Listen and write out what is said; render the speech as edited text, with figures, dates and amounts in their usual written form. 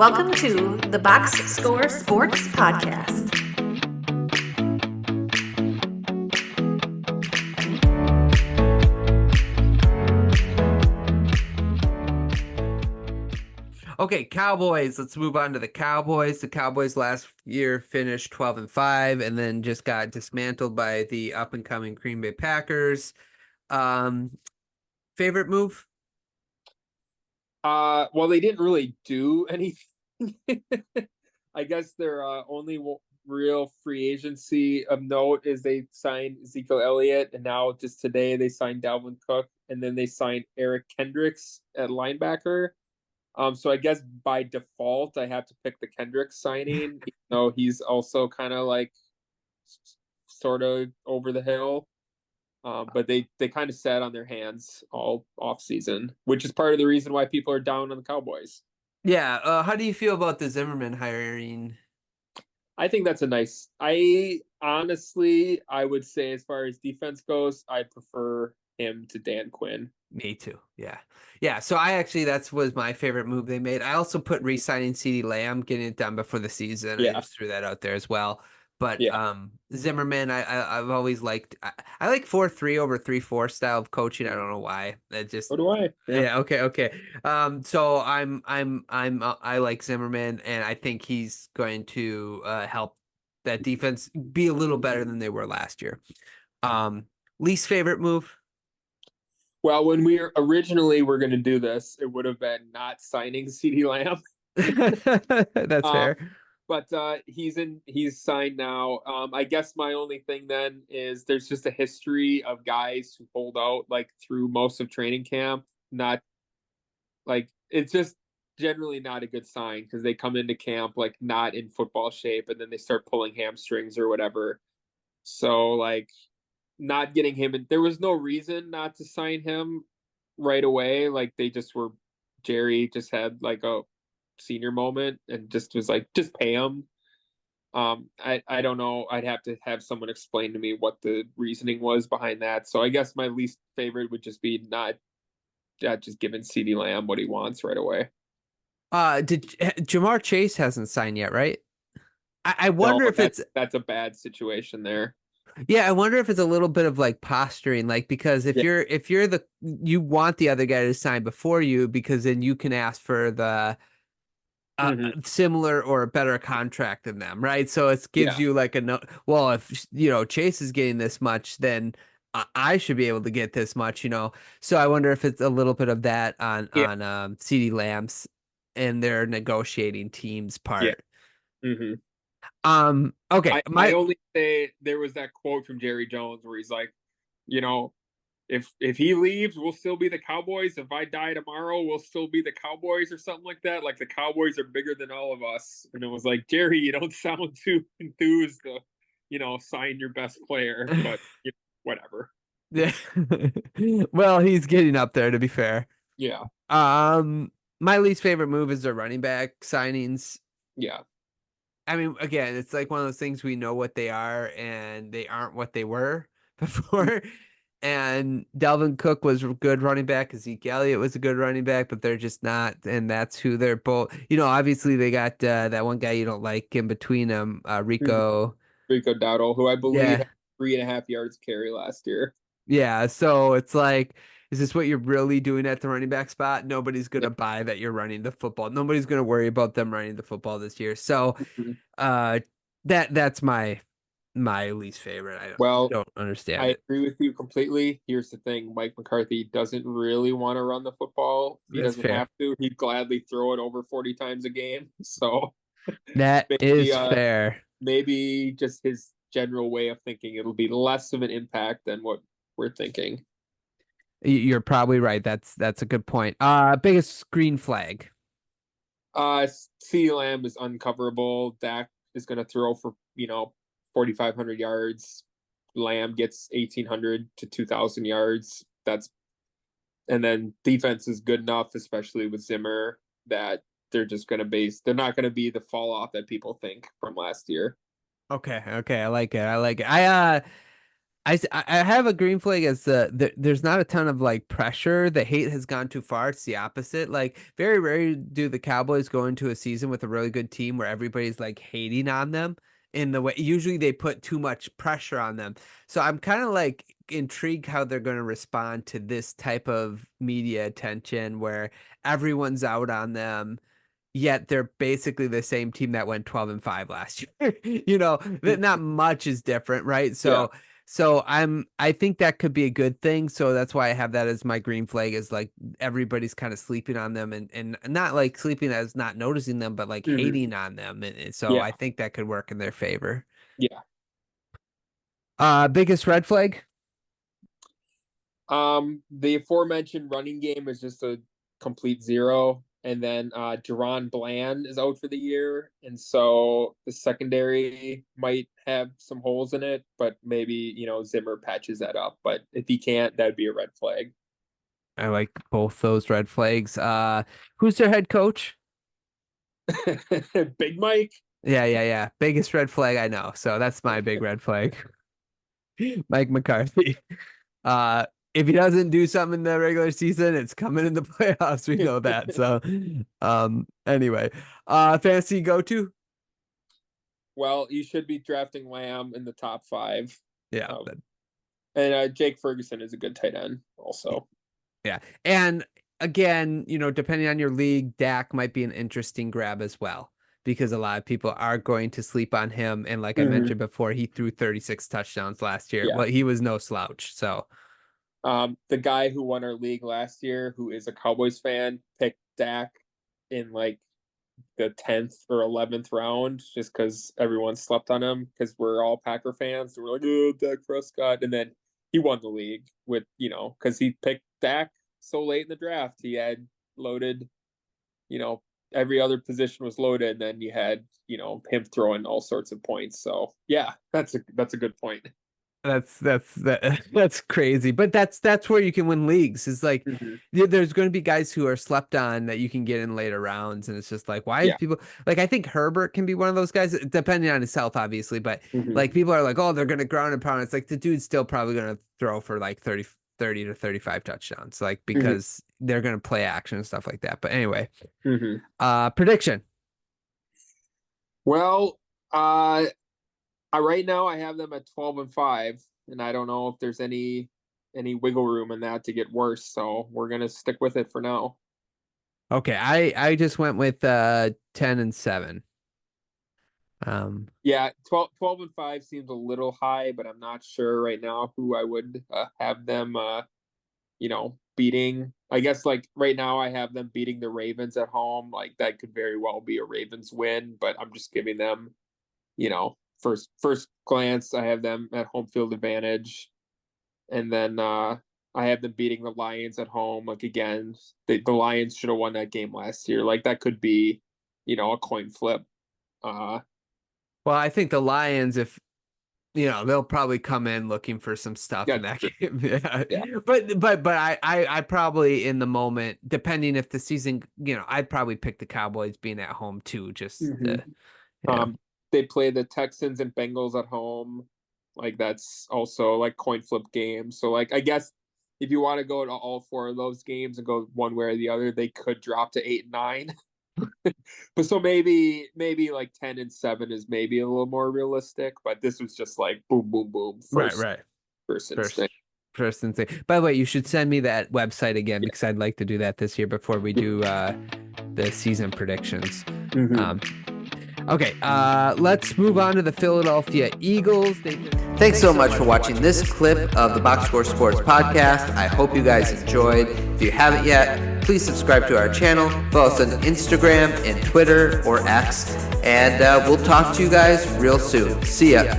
Welcome to the Box Score Sports Podcast. Okay, Cowboys. Let's move on to the Cowboys. The Cowboys last year finished 12-5 and then just got dismantled by the up-and-coming Green Bay Packers. Favorite move? Well, they didn't really do anything. I guess their only real free agency of note is they signed Ezekiel Elliott, and now just today they signed Dalvin Cook, and then they signed Eric Kendricks at linebacker. So I guess by default I have to pick the Kendricks signing, even though he's also kind of like sort of over the hill. But they kind of sat on their hands all off season, which is part of the reason why people are down on the Cowboys. Yeah. How do you feel about the Zimmerman hiring? I think that's I would say as far as defense goes, I prefer him to Dan Quinn. Me too. Yeah. So that was my favorite move they made. I also put re-signing CeeDee Lamb, getting it done before the season. Yeah. I just threw that out there as well. But Yeah. Zimmerman, I've always liked. I like 4-3 over 3-4 style of coaching. I don't know why. It just. So do I. Yeah. Okay. So I like Zimmerman, and I think he's going to help that defense be a little better than they were last year. Least favorite move. Well, when we originally were going to do this, it would have been not signing CeeDee Lamb. That's fair. But he's signed now. I guess my only thing then is there's just a history of guys who hold out like through most of training camp. Not like it's just generally not a good sign because they come into camp like not in football shape and then they start pulling hamstrings or whatever. So like not getting him in, there was no reason not to sign him right away. Like they just were, Jerry just had like a senior moment and just was like, just pay him. I don't know. I'd have to have someone explain to me what the reasoning was behind that. So I guess my least favorite would just be not just giving CeeDee Lamb what he wants right away. Did Jamar Chase hasn't signed yet, right? I wonder if that's a bad situation there. Yeah, I wonder if it's a little bit of like posturing, like because if you're you want the other guy to sign before you because then you can ask for the similar or a better contract than them, right? So it gives you like well, if Chase is getting this much, then I should be able to get this much, So I wonder if it's a little bit of that on CeeDee Lamb's and their negotiating team's part. Yeah. Okay. I only say there was that quote from Jerry Jones where he's like, if he leaves, we'll still be the Cowboys. If I die tomorrow, we'll still be the Cowboys or something like that. Like the Cowboys are bigger than all of us. And it was like, Jerry, you don't sound too enthused to, sign your best player, but whatever. Yeah. Well, he's getting up there to be fair. Yeah. My least favorite move is the running back signings. Yeah. I mean, again, it's like one of those things we know what they are and they aren't what they were before. And Dalvin Cook was a good running back. Ezekiel Elliott was a good running back, but they're just not. And that's who they're both. Obviously they got that one guy you don't like in between them, Rico Dowdle, who I believe had 3.5 yards carry last year. Yeah. So it's like, is this what you're really doing at the running back spot? Nobody's going to buy that you're running the football. Nobody's going to worry about them running the football this year. So that's my least favorite. I don't understand. I agree with you completely. Here's the thing. Mike McCarthy doesn't really want to run the football. He doesn't have to. He'd gladly throw it over 40 times a game. So that is fair. Maybe just his general way of thinking, it'll be less of an impact than what we're thinking. You're probably right. That's a good point. Biggest green flag. CeeDee Lamb is uncoverable. Dak is going to throw for 4,500 yards. Lamb gets 1,800 to 2,000 yards. And then defense is good enough, especially with Zimmer, that they're not going to be the fall off that people think from last year. Okay. I like it. I have a green flag as there's not a ton of like pressure. The hate has gone too far. It's the opposite. Like very rarely do the Cowboys go into a season with a really good team where everybody's like hating on them in the way. Usually they put too much pressure on them. So I'm kind of like intrigued how they're going to respond to this type of media attention where everyone's out on them. Yet they're basically the same team that went 12-5 last year. That not much is different, right? Yeah. So I think that could be a good thing. So that's why I have that as my green flag is like everybody's kind of sleeping on them and not like sleeping as not noticing them, but like hating on them. And so I think that could work in their favor. Yeah. Biggest red flag? The aforementioned running game is just a complete zero. And then Jerron Bland is out for the year. And so the secondary might have some holes in it, but maybe, Zimmer patches that up. But if he can't, that'd be a red flag. I like both those red flags. Who's their head coach? Big Mike. Yeah. Biggest red flag I know. So that's my big red flag. Mike McCarthy. If he doesn't do something in the regular season, it's coming in the playoffs. We know that. So, anyway, fantasy go-to? Well, you should be drafting Lamb in the top 5. Yeah. And Jake Ferguson is a good tight end also. Yeah. And again, depending on your league, Dak might be an interesting grab as well, because a lot of people are going to sleep on him. And like I mentioned before, he threw 36 touchdowns last year. Yeah. Well, he was no slouch. So. The guy who won our league last year, who is a Cowboys fan, picked Dak in like the 10th or 11th round just because everyone slept on him because we're all Packer fans. So we're like, oh, Dak Prescott. And then he won the league with, because he picked Dak so late in the draft. He had loaded, every other position was loaded. And then you had, him throwing all sorts of points. So yeah, that's a good point. That's crazy, but that's where you can win leagues. Is like there's going to be guys who are slept on that you can get in later rounds, and it's just like why is people like I think Herbert can be one of those guys depending on his health, obviously, but like people are like, oh, they're going to ground and pound. It's like the dude's still probably going to throw for like 30 to 35 touchdowns, like because they're going to play action and stuff like that. But anyway, prediction. Well, right now I have them at 12-5, and I don't know if there's any wiggle room in that to get worse. So we're gonna stick with it for now. Okay, I just went with 10-7. Yeah, 12-5 seems a little high, but I'm not sure right now who I would have them beating. I guess like right now I have them beating the Ravens at home. Like that could very well be a Ravens win, but I'm just giving them, first glance, I have them at home field advantage. And then I have them beating the Lions at home. Like, again, the Lions should have won that game last year. Like, that could be, a coin flip. Well, I think the Lions, if, they'll probably come in looking for some stuff in that game. Yeah. But I probably in the moment, depending if the season, I'd probably pick the Cowboys being at home too, just they play the Texans and Bengals at home. Like that's also like coin flip games. So like I guess if you want to go to all 4 of those games and go one way or the other, they could drop to 8-9. But so maybe like 10-7 is maybe a little more realistic. But this was just like boom, boom, boom. First instinct. By the way, you should send me that website again because I'd like to do that this year before we do the season predictions. Okay, let's move on to the Philadelphia Eagles. Thanks so much for watching this clip of the Box Score Sports podcast. I hope you guys enjoyed. If you haven't yet, please subscribe to our channel. Follow us on Instagram and Twitter or X. And we'll talk to you guys real soon. See ya.